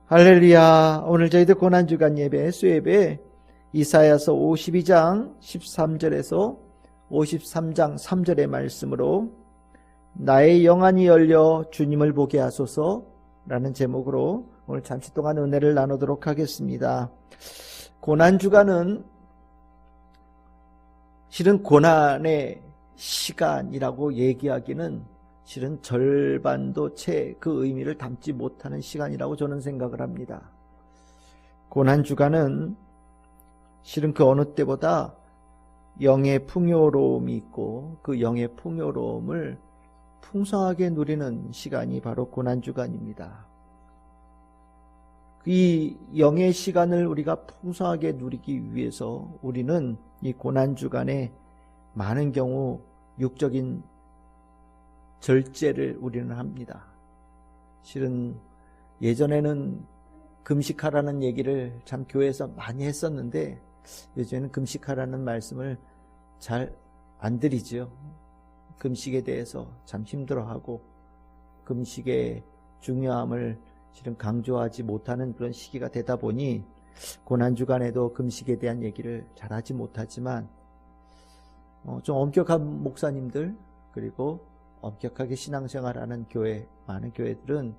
할렐루야. 오늘 저희들 고난주간 예배, 수예배 이사야서 52장 13절에서 53장 3절의 말씀으로 나의 영안이 열려 주님을 보게 하소서 라는 제목으로 오늘 잠시 동안 은혜를 나누도록 하겠습니다. 고난주간은 실은 고난의 시간이라고 얘기하기는 실은 절반도 채 그 의미를 담지 못하는 시간이라고 저는 생각을 합니다. 고난주간은 실은 그 어느 때보다 영의 풍요로움이 있고 그 영의 풍요로움을 풍성하게 누리는 시간이 바로 고난주간입니다. 이 영의 시간을 우리가 풍성하게 누리기 위해서 우리는 이 고난주간에 많은 경우 육적인 절제를 우리는 합니다. 실은 예전에는 금식하라는 얘기를 참 교회에서 많이 했었는데 요즘에는 금식하라는 말씀을 잘 안 드리죠. 금식에 대해서 참 힘들어하고 금식의 중요함을 실은 강조하지 못하는 그런 시기가 되다 보니 고난주간에도 금식에 대한 얘기를 잘 하지 못하지만 좀 엄격한 목사님들 그리고 엄격하게 신앙생활하는 교회, 많은 교회들은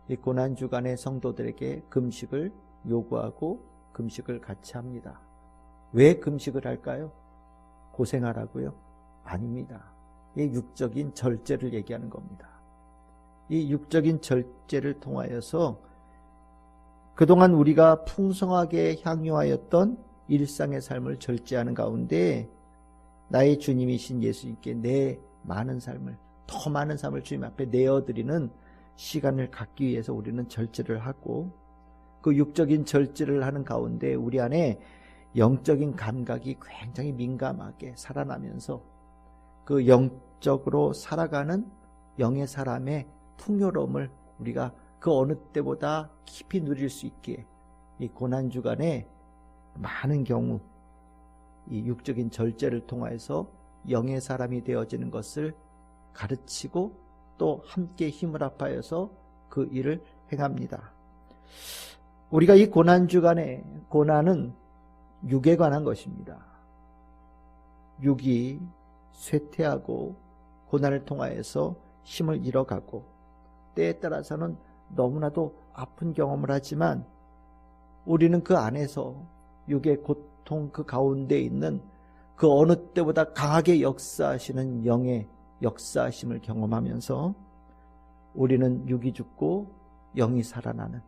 이 고난주간에 성도들에게 금식을 요구하고 금식을 같이 합니다. 왜 금식을 할까요? 고생하라고요? 아닙니다. 이 육적인 절제를 얘기하는 겁니다. 이 육적인 절제를 통하여서 그동안 우리가 풍성하게 향유하였던 일상의 삶을 절제하는 가운데 나의 주님이신 예수님께 내 많은 삶을 더 많은 삶을 주님 앞에 내어드리는 시간을 갖기 위해서 우리는 절제를 하고 그 육적인 절제를 하는 가운데 우리 안에 영적인 감각이 굉장히 민감하게 살아나면서 그 영적으로 살아가는 영의 사람의 풍요로움을 우리가 그 어느 때보다 깊이 누릴 수 있기에 이 고난주간에 많은 경우 이 육적인 절제를 통해서 영의 사람이 되어지는 것을 가르치고 또 함께 힘을 합하여서 그 일을 행합니다. 우리가 이 고난주간에 고난은 육에 관한 것입니다. 육이 쇠퇴하고 고난을 통하여서 힘을 잃어가고 때에 따라서는 너무나도 아픈 경험을 하지만 우리는 그 안에서 육의 고통 그 가운데 있는 그 어느 때보다 강하게 역사하시는 영의 역사하심을 경험하면서 우리는 육이 죽고 영이 살아나는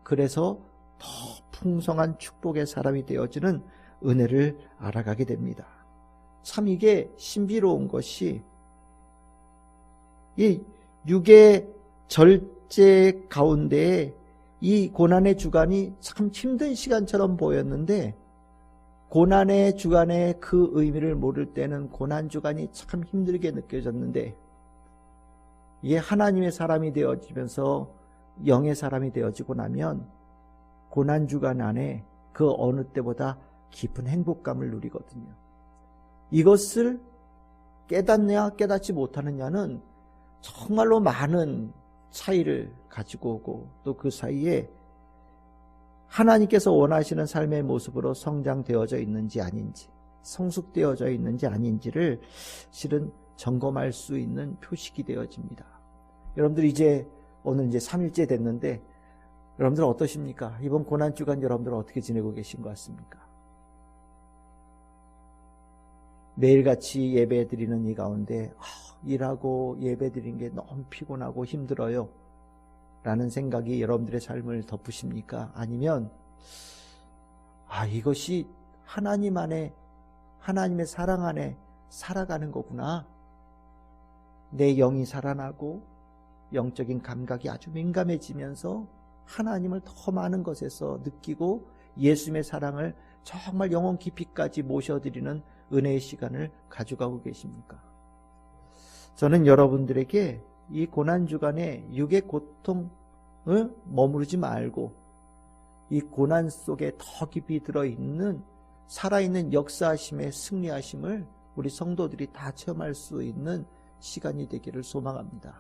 그래서 더 풍성한 축복의 사람이 되어지는 은혜를 알아가게 됩니다. 참 이게 신비로운 것이 이 육의 절제 가운데 이 고난의 주간이 참 힘든 시간처럼 보였는데 고난의 주간의 그 의미를 모를 때는 고난주간이 참 힘들게 느껴졌는데 이게 하나님의 사람이 되어지면서 영의 사람이 되어지고 나면 고난주간 안에 그 어느 때보다 깊은 행복감을 누리거든요. 이것을 깨닫냐 깨닫지 못하느냐는 정말로 많은 차이를 가지고 오고 또 그 사이에 하나님께서 원하시는 삶의 모습으로 성장되어져 있는지 아닌지 성숙되어져 있는지 아닌지를 실은 점검할 수 있는 표식이 되어집니다. 여러분들 오늘 이제 3일째 됐는데 여러분들 어떠십니까? 이번 고난주간 여러분들 어떻게 지내고 계신 것 같습니까? 매일같이 예배 드리는 이 가운데 일하고 예배 드리는 게 너무 피곤하고 힘들어요 라는 생각이 여러분들의 삶을 덮으십니까? 아니면 이것이 하나님 안에 하나님의 사랑 안에 살아가는 거구나. 내 영이 살아나고 영적인 감각이 아주 민감해지면서 하나님을 더 많은 것에서 느끼고 예수님의 사랑을 정말 영혼 깊이까지 모셔드리는 은혜의 시간을 가져가고 계십니까? 저는 여러분들에게 이 고난주간에 육의 고통을 머무르지 말고 이 고난 속에 더 깊이 들어있는 살아있는 역사하심의 승리하심을 우리 성도들이 다 체험할 수 있는 시간이 되기를 소망합니다.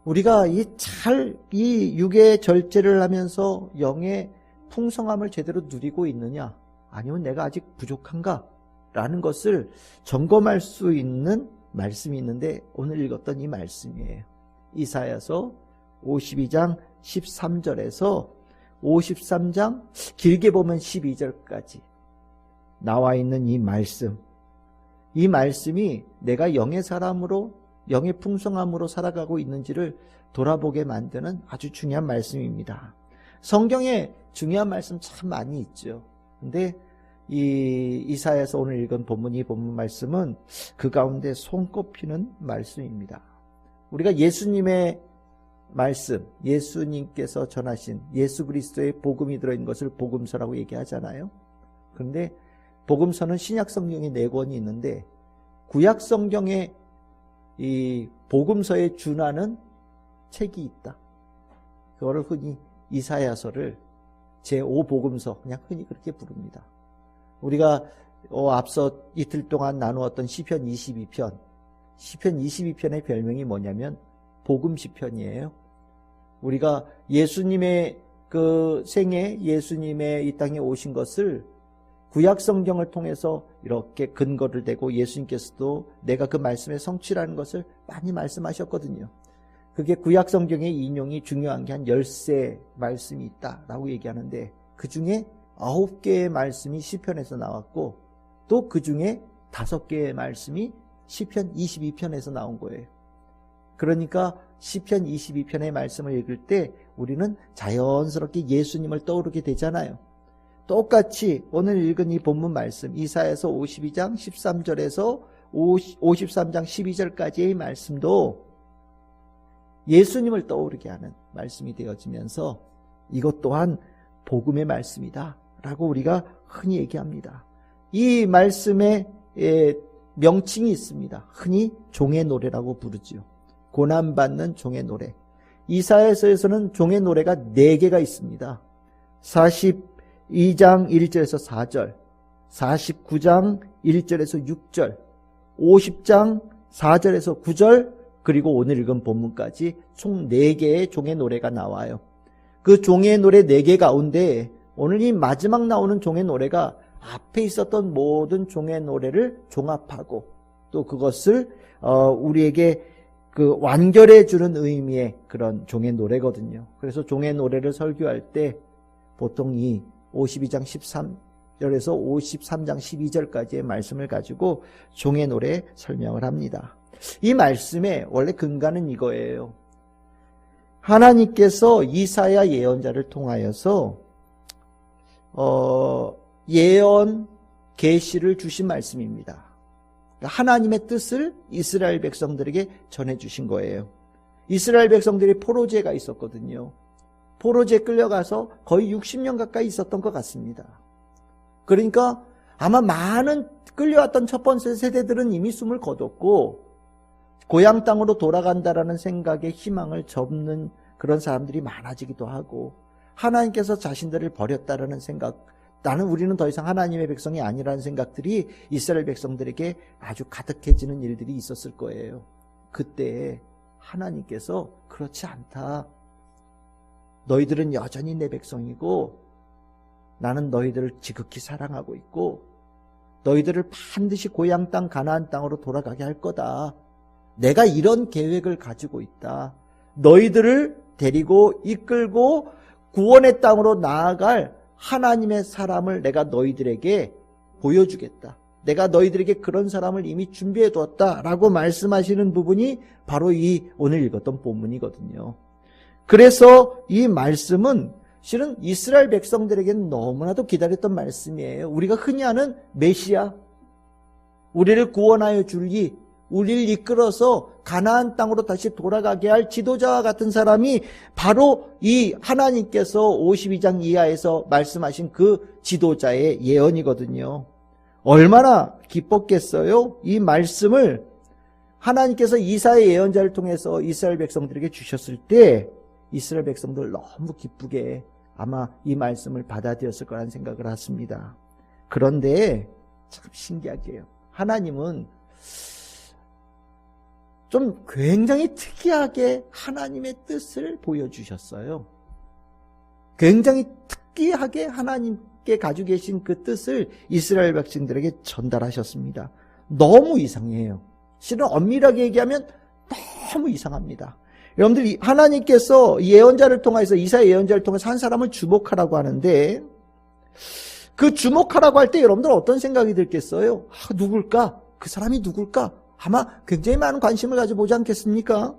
우리가 이 참 잘 이 육의 절제를 하면서 영의 풍성함을 제대로 누리고 있느냐, 아니면 내가 아직 부족한가 라는 것을 점검할 수 있는 말씀이 있는데 오늘 읽었던 이 말씀이에요. 이사야서 52장 13절에서 53장 길게 보면 12절까지 나와 있는 이 말씀이 내가 영의 사람으로, 영의 풍성함으로 살아가고 있는지를 돌아보게 만드는 아주 중요한 말씀입니다. 성경에 중요한 말씀 참 많이 있죠. 근데 이 이사야에서 오늘 읽은 이 본문 말씀은 그 가운데 손꼽히는 말씀입니다. 우리가 예수님의 말씀, 예수님께서 전하신 예수 그리스도의 복음이 들어있는 것을 복음서라고 얘기하잖아요. 그런데 복음서는 신약 성경에 4권이 있는데 구약 성경에 이 복음서에 준하는 책이 있다. 그거를 흔히 이사야서를 제5복음서, 그냥 흔히 그렇게 부릅니다. 우리가 앞서 이틀 동안 나누었던 시편 22편, 시편 22편의 별명이 뭐냐면 복음 시편이에요. 우리가 예수님의 그 생애, 예수님의 이 땅에 오신 것을 구약 성경을 통해서 이렇게 근거를 대고 예수님께서도 내가 그 말씀의 성취라는 것을 많이 말씀하셨거든요. 그게 구약 성경의 인용이 중요한 게 한 13 말씀이 있다라고 얘기하는데 그 중에 9개의 말씀이 시편에서 나왔고 또 그 중에 5개의 말씀이 시편 22편에서 나온 거예요. 그러니까 시편 22편의 말씀을 읽을 때 우리는 자연스럽게 예수님을 떠오르게 되잖아요. 똑같이 오늘 읽은 이 본문 말씀 이사야서 52장 13절에서 53장 12절까지의 말씀도 예수님을 떠오르게 하는 말씀이 되어지면서 이것 또한 복음의 말씀이다 라고 우리가 흔히 얘기합니다. 이 말씀에 명칭이 있습니다. 흔히 종의 노래라고 부르지요. 고난받는 종의 노래. 이사야서에서는 종의 노래가 4개가 있습니다. 42장 1절에서 4절, 49장 1절에서 6절, 50장 4절에서 9절, 그리고 오늘 읽은 본문까지 총 4개의 종의 노래가 나와요. 그 종의 노래 4개 가운데 오늘 이 마지막 나오는 종의 노래가 앞에 있었던 모든 종의 노래를 종합하고 또 그것을 우리에게 그 완결해 주는 의미의 그런 종의 노래거든요. 그래서 종의 노래를 설교할 때 보통 이 52장 13절에서 53장 12절까지의 말씀을 가지고 종의 노래 설명을 합니다. 이 말씀의 원래 근간은 이거예요. 하나님께서 이사야 예언자를 통하여서 예언 계시를 주신 말씀입니다. 하나님의 뜻을 이스라엘 백성들에게 전해주신 거예요. 이스라엘 백성들이 포로제가 있었거든요. 포로제에 끌려가서 거의 60년 가까이 있었던 것 같습니다. 그러니까 아마 많은 끌려왔던 첫 번째 세대들은 이미 숨을 거뒀고 고향 땅으로 돌아간다라는 생각에 희망을 접는 그런 사람들이 많아지기도 하고 하나님께서 자신들을 버렸다라는 생각, 우리는 더 이상 하나님의 백성이 아니라는 생각들이 이스라엘 백성들에게 아주 가득해지는 일들이 있었을 거예요. 그때 하나님께서 그렇지 않다. 너희들은 여전히 내 백성이고 나는 너희들을 지극히 사랑하고 있고 너희들을 반드시 고향 땅 가나안 땅으로 돌아가게 할 거다. 내가 이런 계획을 가지고 있다. 너희들을 데리고 이끌고 구원의 땅으로 나아갈 하나님의 사람을 내가 너희들에게 보여주겠다. 내가 너희들에게 그런 사람을 이미 준비해 두었다라고 말씀하시는 부분이 바로 이 오늘 읽었던 본문이거든요. 그래서 이 말씀은 실은 이스라엘 백성들에게는 너무나도 기다렸던 말씀이에요. 우리가 흔히 아는 메시아, 우리를 구원하여 줄이, 우리를 이끌어서 가나안 땅으로 다시 돌아가게 할 지도자와 같은 사람이 바로 이 하나님께서 52장 이하에서 말씀하신 그 지도자의 예언이거든요. 얼마나 기뻤겠어요? 이 말씀을 하나님께서 이사야 예언자를 통해서 이스라엘 백성들에게 주셨을 때 이스라엘 백성들 너무 기쁘게 아마 이 말씀을 받아들였을 거라는 생각을 했습니다. 그런데 참 신기하게요. 하나님은 좀 굉장히 특이하게 하나님의 뜻을 보여주셨어요. 굉장히 특이하게 하나님께 가지고 계신 그 뜻을 이스라엘 백성들에게 전달하셨습니다. 너무 이상해요. 실은 엄밀하게 얘기하면 너무 이상합니다. 여러분들, 하나님께서 예언자를 통해서, 이사야 예언자를 통해서 한 사람을 주목하라고 하는데, 그 주목하라고 할 때 여러분들 어떤 생각이 들겠어요? 누굴까? 그 사람이 누굴까? 아마 굉장히 많은 관심을 가져보지 않겠습니까?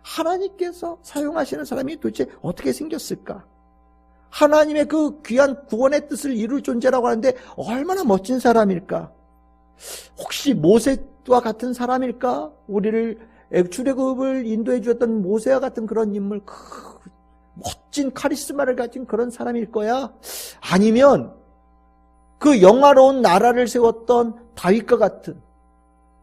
하나님께서 사용하시는 사람이 도대체 어떻게 생겼을까? 하나님의 그 귀한 구원의 뜻을 이룰 존재라고 하는데 얼마나 멋진 사람일까? 혹시 모세와 같은 사람일까? 우리를 출애굽을 인도해 주었던 모세와 같은 그런 인물, 멋진 카리스마를 가진 그런 사람일 거야? 아니면 그 영화로운 나라를 세웠던 다윗과 같은,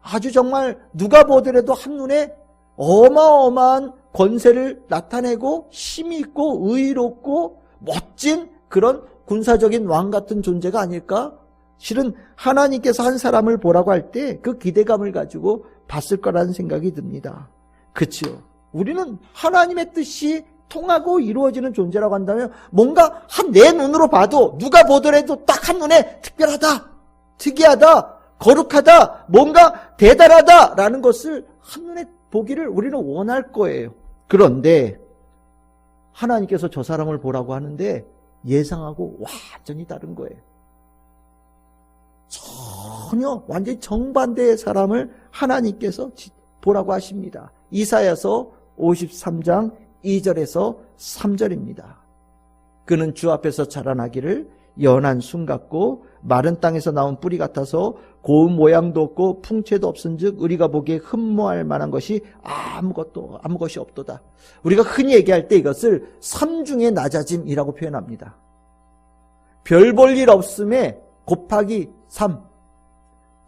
아주 정말 누가 보더라도 한눈에 어마어마한 권세를 나타내고 힘이 있고 의롭고 멋진 그런 군사적인 왕 같은 존재가 아닐까? 실은 하나님께서 한 사람을 보라고 할 때 그 기대감을 가지고 봤을 거라는 생각이 듭니다. 그치요? 우리는 하나님의 뜻이 통하고 이루어지는 존재라고 한다면 뭔가 내 눈으로 봐도 누가 보더라도 딱 한눈에 특별하다, 특이하다, 거룩하다, 뭔가 대단하다라는 것을 한눈에 보기를 우리는 원할 거예요. 그런데 하나님께서 저 사람을 보라고 하는데 예상하고 완전히 다른 거예요. 전혀 완전히 정반대의 사람을 하나님께서 보라고 하십니다. 이사야서 53장 2절에서 3절입니다. 그는 주 앞에서 자라나기를 연한 순 같고 마른 땅에서 나온 뿌리 같아서 고운 모양도 없고 풍채도 없은즉 우리가 보기에 흠모할 만한 것이 아무것이 없도다. 우리가 흔히 얘기할 때 이것을 산중의 낮아짐이라고 표현합니다. 별 볼 일 없음에 곱하기 3,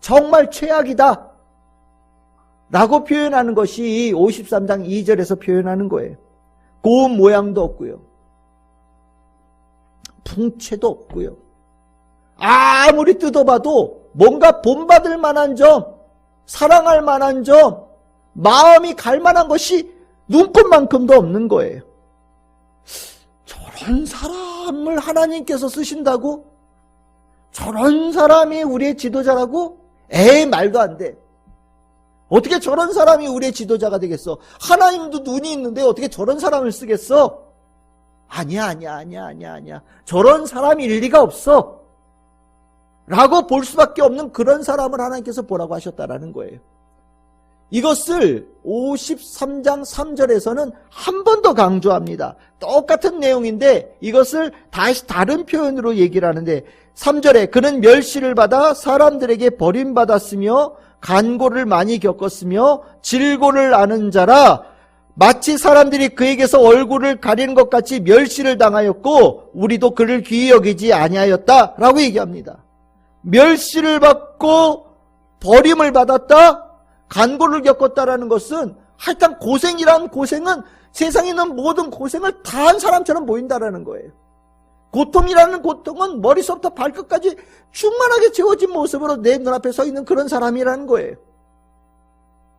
정말 최악이다 라고 표현하는 것이 53장 2절에서 표현하는 거예요. 고운 모양도 없고요, 풍채도 없고요, 아무리 뜯어봐도 뭔가 본받을 만한 점, 사랑할 만한 점, 마음이 갈 만한 것이 눈꽃만큼도 없는 거예요. 저런 사람을 하나님께서 쓰신다고? 저런 사람이 우리의 지도자라고? 에이, 말도 안 돼. 어떻게 저런 사람이 우리의 지도자가 되겠어? 하나님도 눈이 있는데 어떻게 저런 사람을 쓰겠어? 아니야. 저런 사람일 리가 없어 라고 볼 수밖에 없는 그런 사람을 하나님께서 보라고 하셨다라는 거예요. 이것을 53장 3절에서는 한 번 더 강조합니다. 똑같은 내용인데 이것을 다시 다른 표현으로 얘기를 하는데, 3절에 그는 멸시를 받아 사람들에게 버림받았으며 간고를 많이 겪었으며 질고를 아는 자라, 마치 사람들이 그에게서 얼굴을 가리는 것 같이 멸시를 당하였고 우리도 그를 귀히 여기지 아니하였다라고 얘기합니다. 멸시를 받고 버림을 받았다, 간고를 겪었다라는 것은 하여튼 고생이란 고생은 세상에 있는 모든 고생을 다 한 사람처럼 보인다라는 거예요. 고통이라는 고통은 머리서부터 발끝까지 충만하게 채워진 모습으로 내 눈앞에 서 있는 그런 사람이라는 거예요.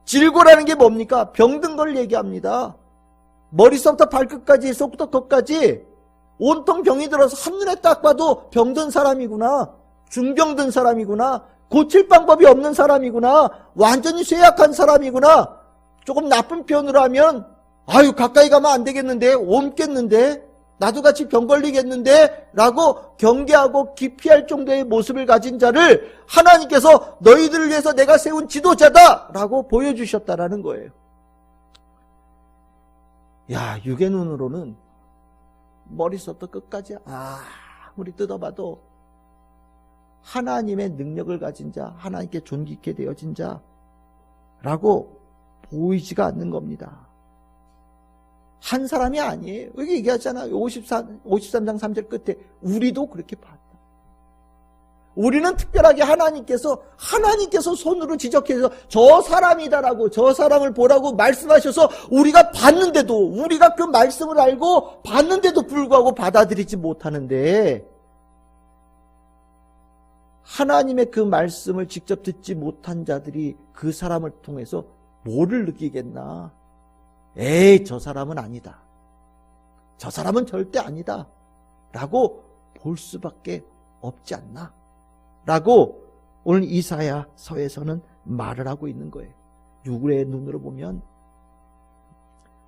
질고라는 게 뭡니까? 병든 걸 얘기합니다. 머리서부터 발끝까지, 속부터 턱까지 온통 병이 들어서 한눈에 딱 봐도 병든 사람이구나, 중병든 사람이구나, 고칠 방법이 없는 사람이구나, 완전히 쇠약한 사람이구나, 조금 나쁜 표현으로 하면 가까이 가면 안 되겠는데, 옮겠는데, 나도 같이 병 걸리겠는데 라고 경계하고 기피할 정도의 모습을 가진 자를 하나님께서 너희들을 위해서 내가 세운 지도자다 라고 보여주셨다라는 거예요. 육의 눈으로는 머리서부터 끝까지 아무리 뜯어봐도 하나님의 능력을 가진 자, 하나님께 존귀 있게 되어진 자라고 보이지가 않는 겁니다. 한 사람이 아니에요. 여기 얘기하잖아요. 53장 3절 끝에 우리도 그렇게 봤다. 우리는 특별하게 하나님께서 손으로 지적해서 저 사람이다라고, 저 사람을 보라고 말씀하셔서 우리가 봤는데도, 우리가 그 말씀을 알고 봤는데도 불구하고 받아들이지 못하는데, 하나님의 그 말씀을 직접 듣지 못한 자들이 그 사람을 통해서 뭐를 느끼겠나? 에이, 저 사람은 아니다. 저 사람은 절대 아니다. 라고 볼 수밖에 없지 않나? 라고 오늘 이사야서에서는 말을 하고 있는 거예요. 누구의 눈으로 보면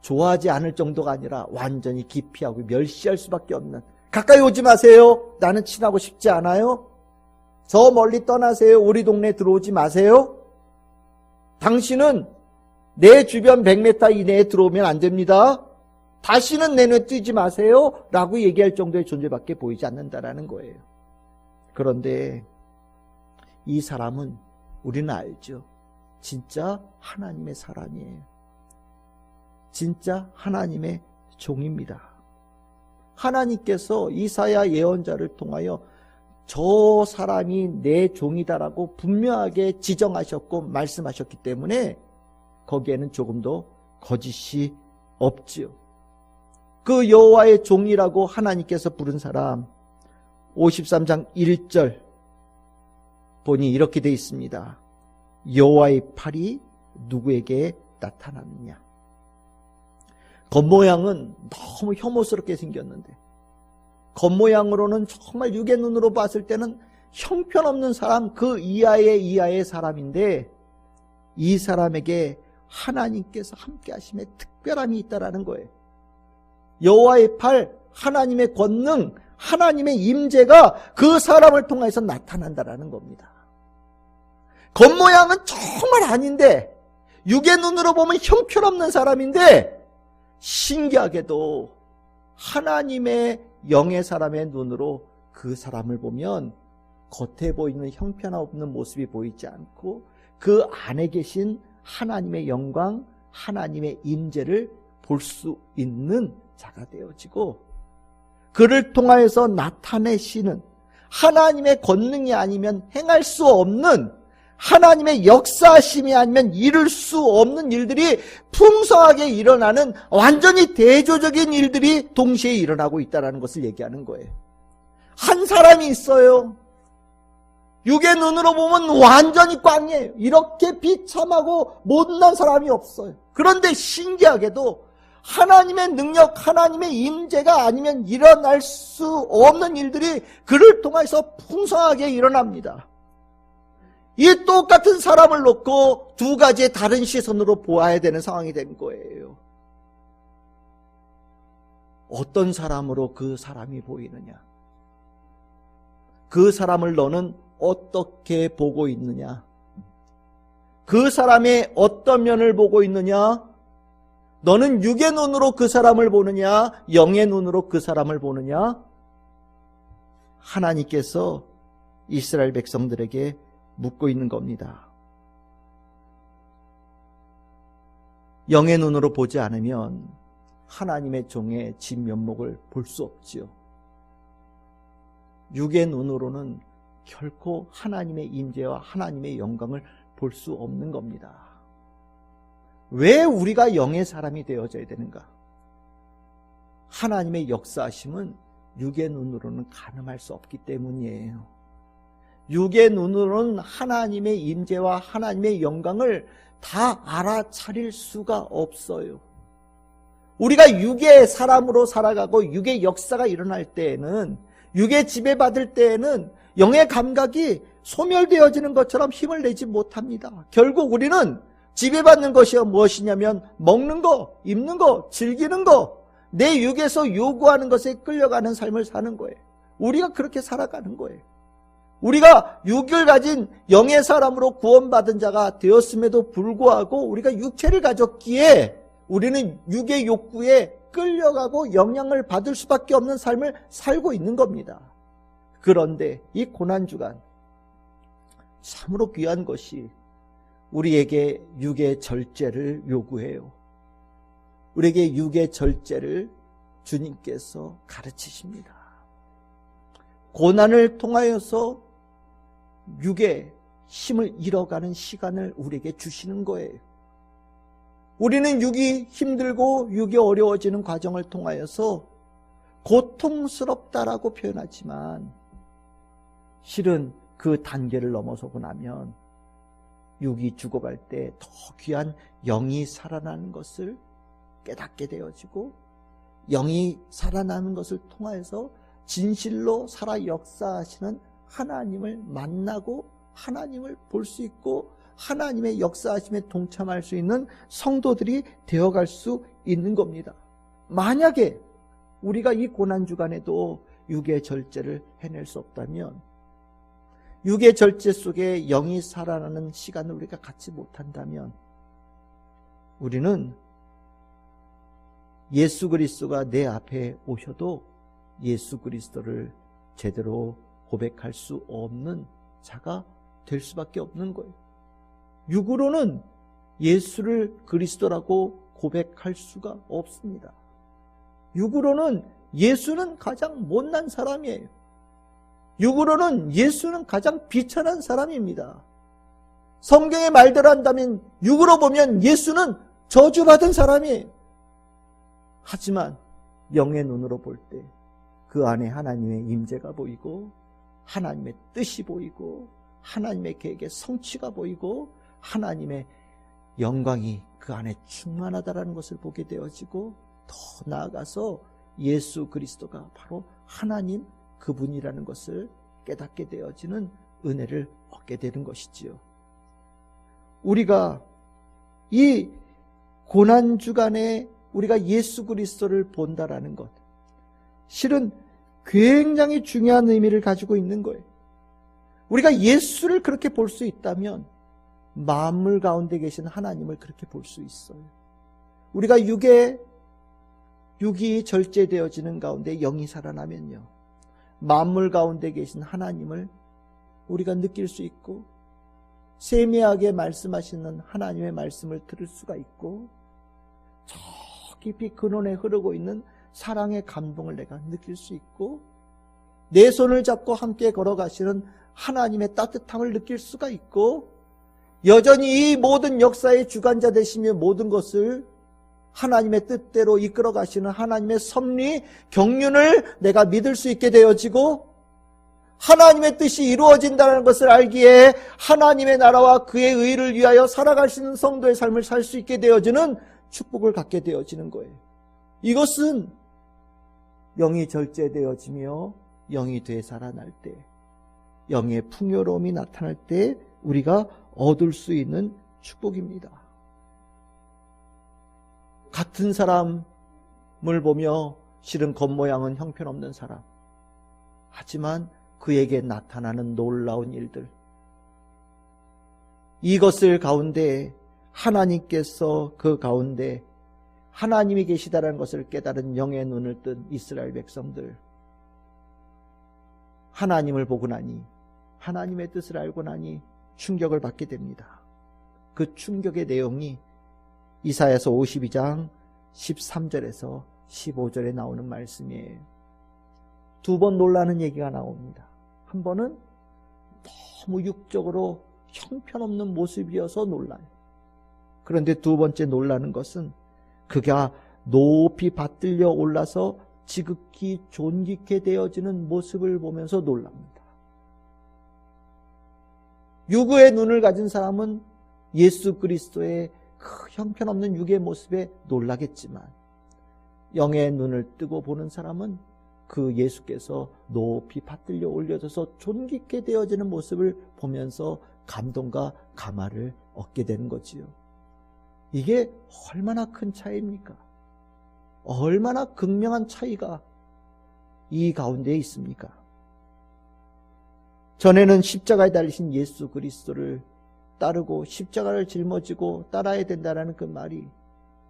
좋아하지 않을 정도가 아니라 완전히 기피하고 멸시할 수밖에 없는, 가까이 오지 마세요. 나는 친하고 싶지 않아요. 저 멀리 떠나세요. 우리 동네에 들어오지 마세요. 당신은 내 주변 100m 이내에 들어오면 안 됩니다. 다시는 내 눈에 띄지 마세요. 라고 얘기할 정도의 존재밖에 보이지 않는다라는 거예요. 그런데 이 사람은 우리는 알죠. 진짜 하나님의 사람이에요. 진짜 하나님의 종입니다. 하나님께서 이사야 예언자를 통하여 저 사람이 내 종이다라고 분명하게 지정하셨고 말씀하셨기 때문에 거기에는 조금도 거짓이 없지요. 그 여호와의 종이라고 하나님께서 부른 사람 53장 1절 보니 이렇게 되어 있습니다. 여호와의 팔이 누구에게 나타났느냐. 겉모양은 너무 혐오스럽게 생겼는데 겉모양으로는 정말 육의 눈으로 봤을 때는 형편없는 사람, 그 이하의 사람인데 이 사람에게 하나님께서 함께 하심에 특별함이 있다라는 거예요. 여호와의 팔, 하나님의 권능, 하나님의 임재가 그 사람을 통해서 나타난다라는 겁니다. 겉모양은 정말 아닌데 육의 눈으로 보면 형편없는 사람인데 신기하게도 하나님의 영의 사람의 눈으로 그 사람을 보면 겉에 보이는 형편없는 모습이 보이지 않고 그 안에 계신 하나님의 영광, 하나님의 임재를 볼 수 있는 자가 되어지고 그를 통하여서 나타내시는 하나님의 권능이 아니면 행할 수 없는 하나님의 역사하심이 아니면 이룰 수 없는 일들이 풍성하게 일어나는 완전히 대조적인 일들이 동시에 일어나고 있다는 것을 얘기하는 거예요. 한 사람이 있어요. 육의 눈으로 보면 완전히 꽝이에요. 이렇게 비참하고 못난 사람이 없어요. 그런데 신기하게도 하나님의 능력, 하나님의 임재가 아니면 일어날 수 없는 일들이 그를 통해서 풍성하게 일어납니다. 이 똑같은 사람을 놓고 두 가지의 다른 시선으로 보아야 되는 상황이 된 거예요. 어떤 사람으로 그 사람이 보이느냐? 그 사람을 너는 어떻게 보고 있느냐? 그 사람의 어떤 면을 보고 있느냐? 너는 육의 눈으로 그 사람을 보느냐? 영의 눈으로 그 사람을 보느냐? 하나님께서 이스라엘 백성들에게 묻고 있는 겁니다. 영의 눈으로 보지 않으면 하나님의 종의 진면목을 볼 수 없지요. 육의 눈으로는 결코 하나님의 임재와 하나님의 영광을 볼 수 없는 겁니다. 왜 우리가 영의 사람이 되어져야 되는가? 하나님의 역사하심은 육의 눈으로는 가늠할 수 없기 때문이에요. 육의 눈으로는 하나님의 임재와 하나님의 영광을 다 알아차릴 수가 없어요. 우리가 육의 사람으로 살아가고 육의 역사가 일어날 때에는, 육의 지배받을 때에는 영의 감각이 소멸되어지는 것처럼 힘을 내지 못합니다. 결국 우리는 지배받는 것이 무엇이냐면 먹는 거, 입는 거, 즐기는 거, 내 육에서 요구하는 것에 끌려가는 삶을 사는 거예요. 우리가 그렇게 살아가는 거예요. 우리가 육을 가진 영의 사람으로 구원받은 자가 되었음에도 불구하고 우리가 육체를 가졌기에 우리는 육의 욕구에 끌려가고 영향을 받을 수밖에 없는 삶을 살고 있는 겁니다. 그런데 이 고난주간 참으로 귀한 것이 우리에게 육의 절제를 요구해요. 우리에게 육의 절제를 주님께서 가르치십니다. 고난을 통하여서 육의 힘을 잃어가는 시간을 우리에게 주시는 거예요. 우리는 육이 힘들고 육이 어려워지는 과정을 통하여서 고통스럽다라고 표현하지만 실은 그 단계를 넘어서고 나면 육이 죽어갈 때 더 귀한 영이 살아나는 것을 깨닫게 되어지고, 영이 살아나는 것을 통하여서 진실로 살아 역사하시는 하나님을 만나고 하나님을 볼 수 있고 하나님의 역사하심에 동참할 수 있는 성도들이 되어갈 수 있는 겁니다. 만약에 우리가 이 고난주간에도 육의 절제를 해낼 수 없다면, 육의 절제 속에 영이 살아나는 시간을 우리가 갖지 못한다면, 우리는 예수 그리스도가 내 앞에 오셔도 예수 그리스도를 제대로 고백할 수 없는 자가 될 수밖에 없는 거예요. 육으로는 예수를 그리스도라고 고백할 수가 없습니다. 육으로는 예수는 가장 못난 사람이에요. 육으로는 예수는 가장 비천한 사람입니다. 성경의 말대로 한다면 육으로 보면 예수는 저주받은 사람이에요. 하지만 영의 눈으로 볼 때 그 안에 하나님의 임재가 보이고 하나님의 뜻이 보이고 하나님의 계획의 성취가 보이고 하나님의 영광이 그 안에 충만하다라는 것을 보게 되어지고, 더 나아가서 예수 그리스도가 바로 하나님 그분이라는 것을 깨닫게 되어지는 은혜를 얻게 되는 것이지요. 우리가 이 고난주간에 우리가 예수 그리스도를 본다라는 것, 실은 굉장히 중요한 의미를 가지고 있는 거예요. 우리가 예수를 그렇게 볼 수 있다면 만물 가운데 계신 하나님을 그렇게 볼 수 있어요. 우리가 육이 절제되어지는 가운데 영이 살아나면요, 만물 가운데 계신 하나님을 우리가 느낄 수 있고, 세미하게 말씀하시는 하나님의 말씀을 들을 수가 있고, 저 깊이 근원에 흐르고 있는 사랑의 감동을 내가 느낄 수 있고, 내 손을 잡고 함께 걸어가시는 하나님의 따뜻함을 느낄 수가 있고, 여전히 이 모든 역사의 주관자 되시며 모든 것을 하나님의 뜻대로 이끌어 가시는 하나님의 섭리, 경륜을 내가 믿을 수 있게 되어지고, 하나님의 뜻이 이루어진다는 것을 알기에 하나님의 나라와 그의 의를 위하여 살아갈 수 있는 성도의 삶을 살 수 있게 되어지는 축복을 갖게 되어지는 거예요. 이것은 영이 절제되어지며 영이 되살아날 때, 영의 풍요로움이 나타날 때 우리가 얻을 수 있는 축복입니다. 같은 사람을 보며 실은 겉모양은 형편없는 사람, 하지만 그에게 나타나는 놀라운 일들, 이것을 가운데 하나님께서 그 가운데 하나님이 계시다는 것을 깨달은 영의 눈을 뜬 이스라엘 백성들, 하나님을 보고 나니, 하나님의 뜻을 알고 나니 충격을 받게 됩니다. 그 충격의 내용이 이사야서 52장 13절에서 15절에 나오는 말씀이에요. 두 번 놀라는 얘기가 나옵니다. 한 번은 너무 육적으로 형편없는 모습이어서 놀라요. 그런데 두 번째 놀라는 것은 그가 높이 받들려 올라서 지극히 존귀케 되어지는 모습을 보면서 놀랍니다. 육의 눈을 가진 사람은 예수 그리스도의 그 형편없는 육의 모습에 놀라겠지만, 영의 눈을 뜨고 보는 사람은 그 예수께서 높이 받들려 올려져서 존귀케 되어지는 모습을 보면서 감동과 감화를 얻게 되는 거지요. 이게 얼마나 큰 차이입니까? 얼마나 극명한 차이가 이 가운데에 있습니까? 전에는 십자가에 달리신 예수 그리스도를 따르고 십자가를 짊어지고 따라야 된다는 그 말이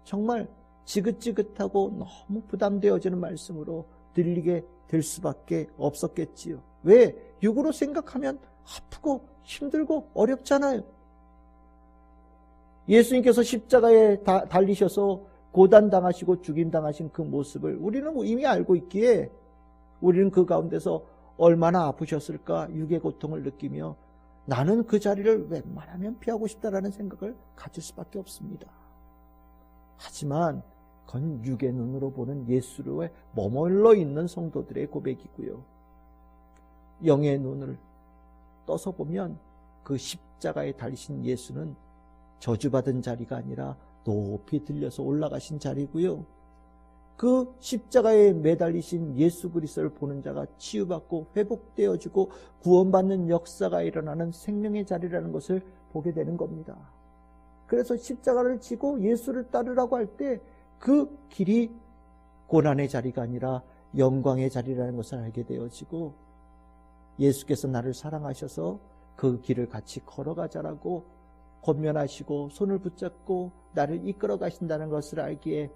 정말 지긋지긋하고 너무 부담되어지는 말씀으로 들리게 될 수밖에 없었겠지요. 왜? 육으로 생각하면 아프고 힘들고 어렵잖아요. 예수님께서 십자가에 달리셔서 고단당하시고 죽임당하신 그 모습을 우리는 이미 알고 있기에 우리는 그 가운데서 얼마나 아프셨을까 육의 고통을 느끼며 나는 그 자리를 웬만하면 피하고 싶다라는 생각을 가질 수밖에 없습니다. 하지만 그건 육의 눈으로 보는 예수로에 머물러 있는 성도들의 고백이고요. 영의 눈을 떠서 보면 그 십자가에 달리신 예수는 저주받은 자리가 아니라 높이 들려서 올라가신 자리고요. 그 십자가에 매달리신 예수 그리스도를 보는 자가 치유받고 회복되어지고 구원받는 역사가 일어나는 생명의 자리라는 것을 보게 되는 겁니다. 그래서 십자가를 지고 예수를 따르라고 할 때 그 길이 고난의 자리가 아니라 영광의 자리라는 것을 알게 되어지고, 예수께서 나를 사랑하셔서 그 길을 같이 걸어가자라고 권면하시고 손을 붙잡고 나를 이끌어 가신다는 것을 알기에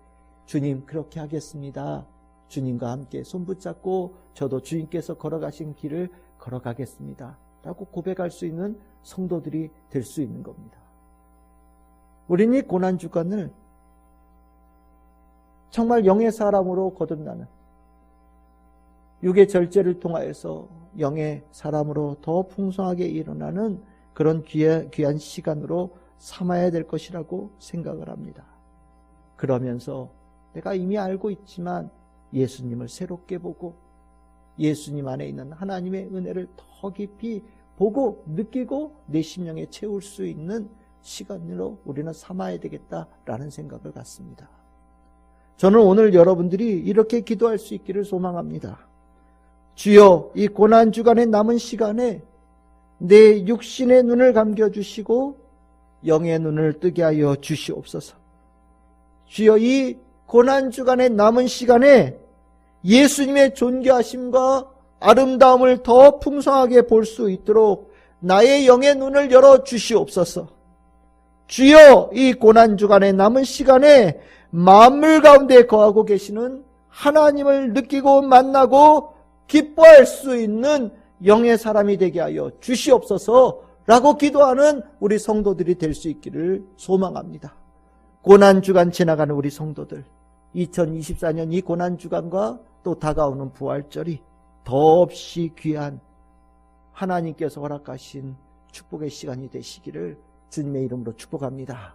주님 그렇게 하겠습니다. 주님과 함께 손 붙잡고 저도 주님께서 걸어가신 길을 걸어가겠습니다 라고 고백할 수 있는 성도들이 될 수 있는 겁니다. 우리는 이 고난주간을 정말 영의 사람으로 거듭나는, 육의 절제를 통하여서 영의 사람으로 더 풍성하게 일어나는 그런 귀한 시간으로 삼아야 될 것이라고 생각을 합니다. 그러면서 내가 이미 알고 있지만 예수님을 새롭게 보고 예수님 안에 있는 하나님의 은혜를 더 깊이 보고 느끼고 내 심령에 채울 수 있는 시간으로 우리는 삼아야 되겠다라는 생각을 갖습니다. 저는 오늘 여러분들이 이렇게 기도할 수 있기를 소망합니다. 주여, 이 고난주간의 남은 시간에 내 육신의 눈을 감겨주시고 영의 눈을 뜨게 하여 주시옵소서. 주여, 이 고난주간의 남은 시간에 예수님의 존귀하심과 아름다움을 더 풍성하게 볼 수 있도록 나의 영의 눈을 열어 주시옵소서. 주여, 이 고난주간의 남은 시간에 만물 가운데 거하고 계시는 하나님을 느끼고 만나고 기뻐할 수 있는 영의 사람이 되게 하여 주시옵소서 라고 기도하는 우리 성도들이 될 수 있기를 소망합니다. 고난주간 지나가는 우리 성도들, 2024년 이 고난주간과 또 다가오는 부활절이 더없이 귀한 하나님께서 허락하신 축복의 시간이 되시기를 주님의 이름으로 축복합니다.